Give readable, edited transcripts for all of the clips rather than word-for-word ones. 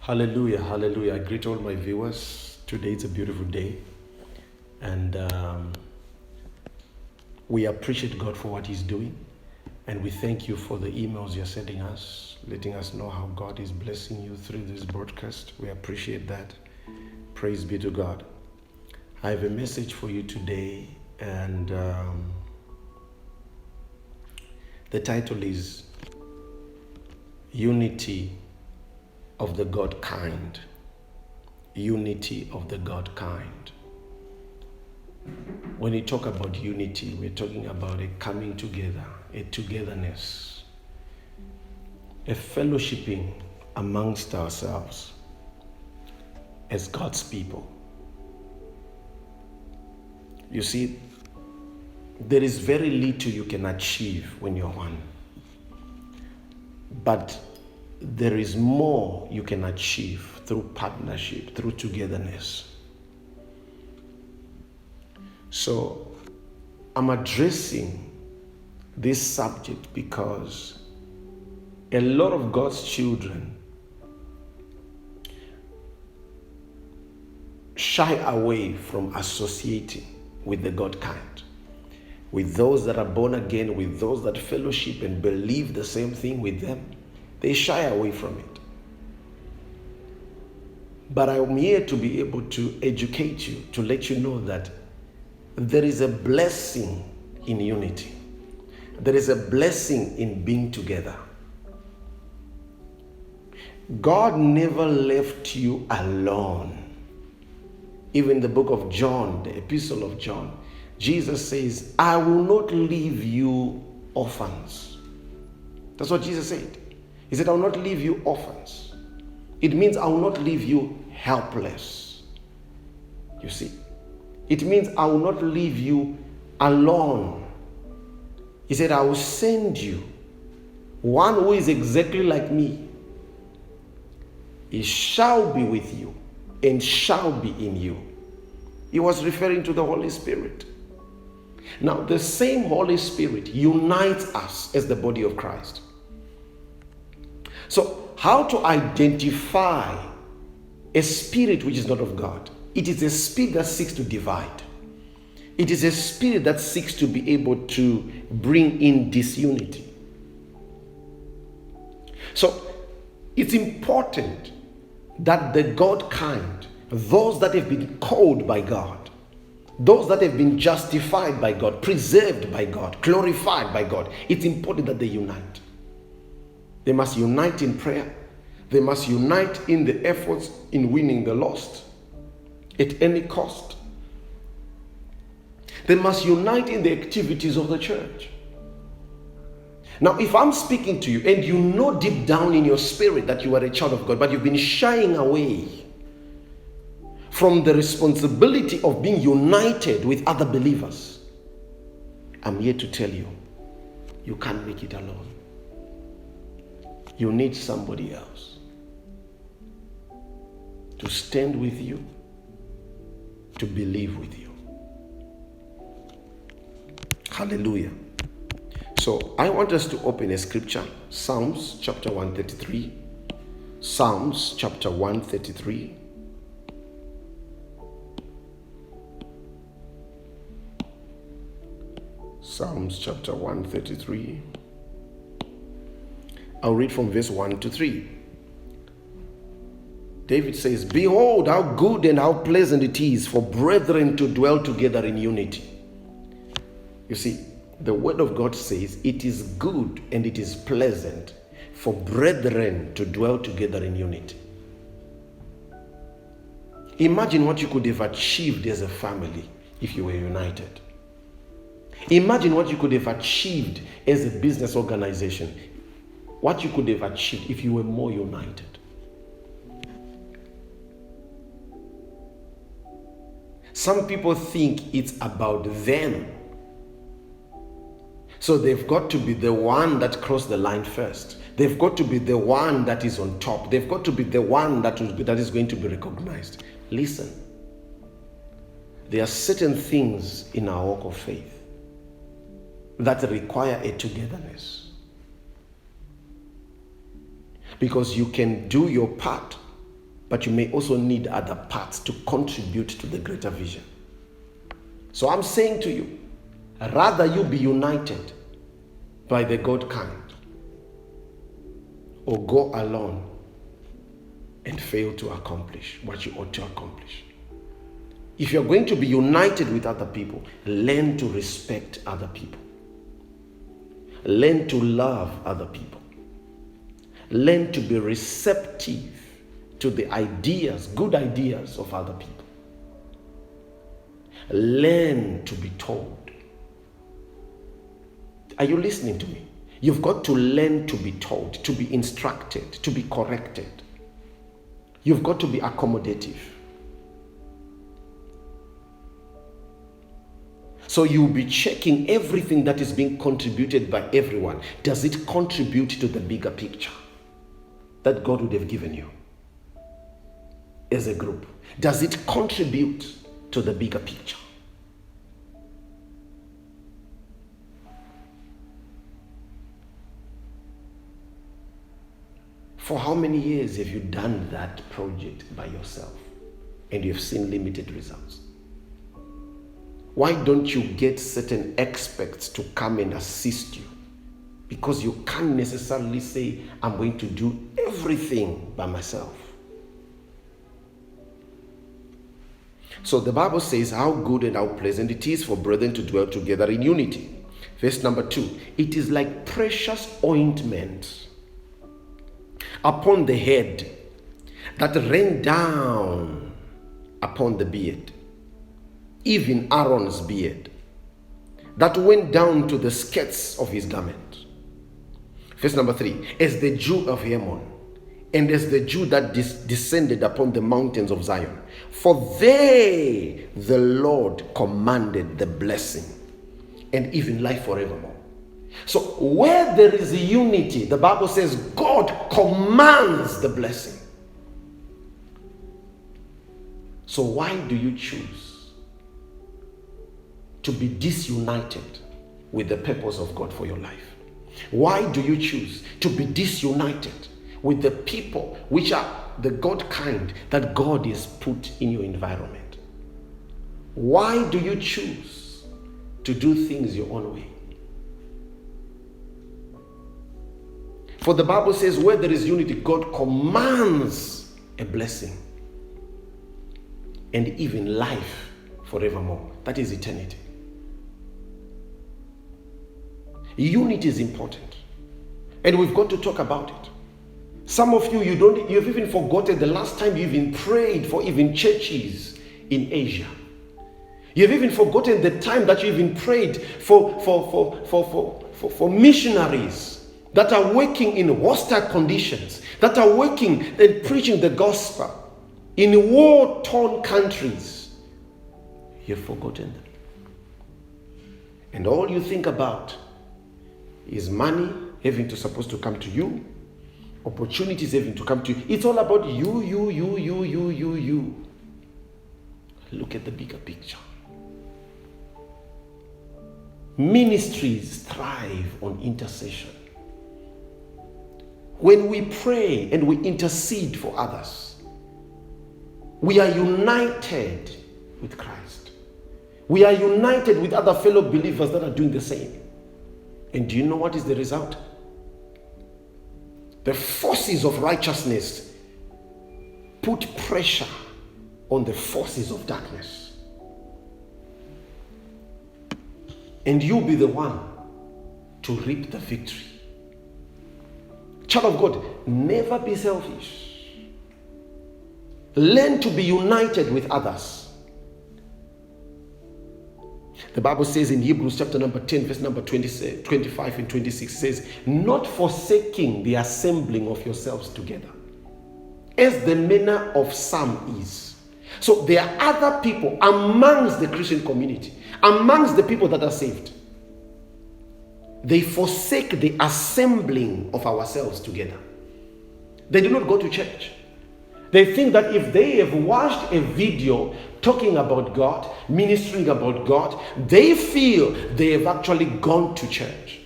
Hallelujah, hallelujah. I greet all my viewers. Today is a beautiful day, and we appreciate God for what He's doing. And we thank you for the emails you're sending us, letting us know how God is blessing you through this broadcast. We appreciate that. Praise be to God. I have a message for you today, and the title is Unity of the God Kind. Unity of the God Kind. When we talk about unity, we're talking about a coming together, a togetherness, a fellowshipping amongst ourselves as God's people. You see, there is very little you can achieve when you're one, but there is more you can achieve through partnership, through togetherness. So I'm addressing this subject because a lot of God's children shy away from associating with the God kind, with those that are born again, with those that fellowship and believe the same thing with them. They shy away from it. But I'm here to be able to educate you, to let you know that there is a blessing in unity. There is a blessing in being together. God never left you alone. Even the book of John, the epistle of John, Jesus says, I will not leave you orphans. That's what Jesus said. He said, I will not leave you orphans. It means I will not leave you helpless. You see, it means I will not leave you alone. He said, I will send you one who is exactly like me. He shall be with you and shall be in you. He was referring to the Holy Spirit. Now, the same Holy Spirit unites us as the body of Christ. So, how to identify a spirit which is not of God? It is a spirit that seeks to divide. It is a spirit that seeks to be able to bring in disunity. So, it's important that the God kind, those that have been called by God, those that have been justified by God, preserved by God, glorified by God, it's important that they unite. They must unite in prayer. They must unite in the efforts in winning the lost at any cost. They must unite in the activities of the church. Now, if I'm speaking to you and you know deep down in your spirit that you are a child of God, but you've been shying away from the responsibility of being united with other believers, I'm here to tell you, you can't make it alone. You need somebody else to stand with you, to believe with you. Hallelujah. So I want us to open a scripture, Psalms chapter 133. Psalms chapter 133. Psalms chapter 133. I'll read from verse 1 to 3. David says, behold, how good and how pleasant it is for brethren to dwell together in unity. You see, the word of God says it is good and it is pleasant for brethren to dwell together in unity. Imagine what you could have achieved as a family if you were united. Imagine what you could have achieved as a business organization. What you could have achieved if you were more united. Some people think it's about them. So they've got to be the one that crossed the line first. They've got to be the one that is on top. They've got to be the one that is going to be recognized. Listen, there are certain things in our walk of faith that require a togetherness. Because you can do your part but you may also need other parts to contribute to the greater vision. So I'm saying to you, rather you be united by the God kind, or go alone and fail to accomplish what you ought to accomplish. If you're going to be united with other people, learn to respect other people. Learn to love other people. Learn to be receptive to the ideas, good ideas of other people. Learn to be told. Are you listening to me? You've got to learn to be told, to be instructed, to be corrected. You've got to be accommodative. So you'll be checking everything that is being contributed by everyone. Does it contribute to the bigger picture that God would have given you as a group? Does it contribute to the bigger picture? For how many years have you done that project by yourself and you've seen limited results? Why don't you get certain experts to come and assist you? Because you can't necessarily say, I'm going to do everything by myself. So the Bible says how good and how pleasant it is for brethren to dwell together in unity. Verse number 2, it is like precious ointment upon the head that rained down upon the beard, even Aaron's beard, that went down to the skirts of his garment. Verse number 3, as the dew of Hermon, and as the dew that descended upon the mountains of Zion. For there the Lord commanded the blessing, and even life forevermore. So where there is unity, the Bible says God commands the blessing. So why do you choose to be disunited with the purpose of God for your life? Why do you choose to be disunited with the people which are the God kind that God has put in your environment? Why do you choose to do things your own way? For the Bible says where there is unity, God commands a blessing and even life forevermore. That is eternity. Unity is important, and we've got to talk about it. Some of you, you've even forgotten the last time you even prayed for even churches in Asia. You've even forgotten the time that you even prayed for missionaries that are working in hostile conditions, that are working and preaching the gospel in war-torn countries. You've forgotten them. And all you think about is money supposed to come to you, opportunities having to come to you. It's all about you. Look at the bigger picture. Ministries thrive on intercession. When we pray and we intercede for others, we are united with Christ. We are united with other fellow believers that are doing the same. And do you know what is the result? The forces of righteousness put pressure on the forces of darkness. And you'll be the one to reap the victory. Child of God, never be selfish. Learn to be united with others. The Bible says in Hebrews chapter number 10, verse number 25 and 26, says, not forsaking the assembling of yourselves together, as the manner of some is. So there are other people amongst the Christian community, amongst the people that are saved. They forsake the assembling of ourselves together. They do not go to church. They think that if they have watched a video talking about God, ministering about God, they feel they have actually gone to church.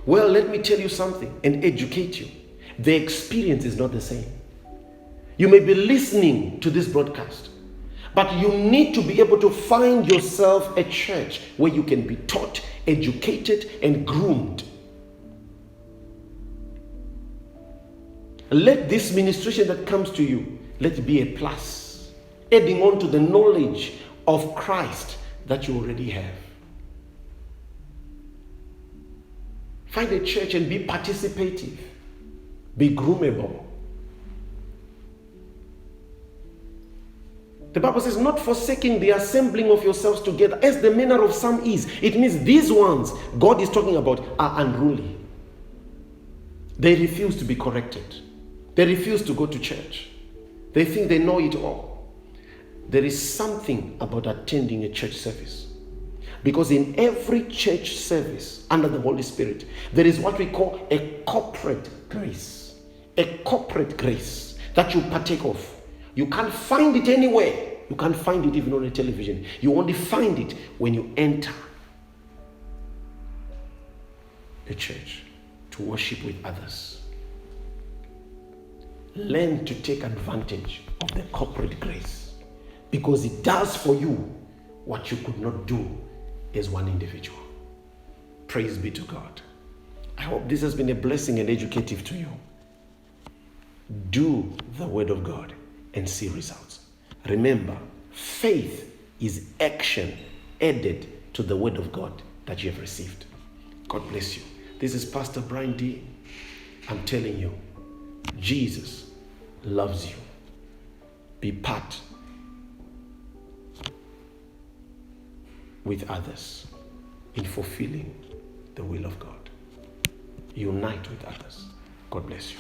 Well, let me tell you something and educate you. the experience is not the same. You may be listening to this broadcast, but you need to be able to find yourself a church where you can be taught, educated, and groomed. Let this ministration that comes to you, let it be a plus, adding on to the knowledge of Christ that you already have. Find a church and be participative. Be groomable. The Bible says, not forsaking the assembling of yourselves together, as the manner of some is. It means these ones God is talking about are unruly. They refuse to be corrected. They refuse to go to church. They think they know it all. There is something about attending a church service. Because in every church service under the Holy Spirit, there is what we call a corporate grace. A corporate grace that you partake of. You can't find it anywhere. You can't find it even on a television. You only find it when you enter a church to worship with others. Learn to take advantage of the corporate grace, because it does for you what you could not do as one individual. Praise be to God. I hope this has been a blessing and educative to you. Do the word of God and see results. Remember, faith is action added to the word of God that you have received. God bless you. This is Pastor Brian D. I'm telling you, Jesus loves you. Be part with others in fulfilling the will of God. Unite with others. God bless you.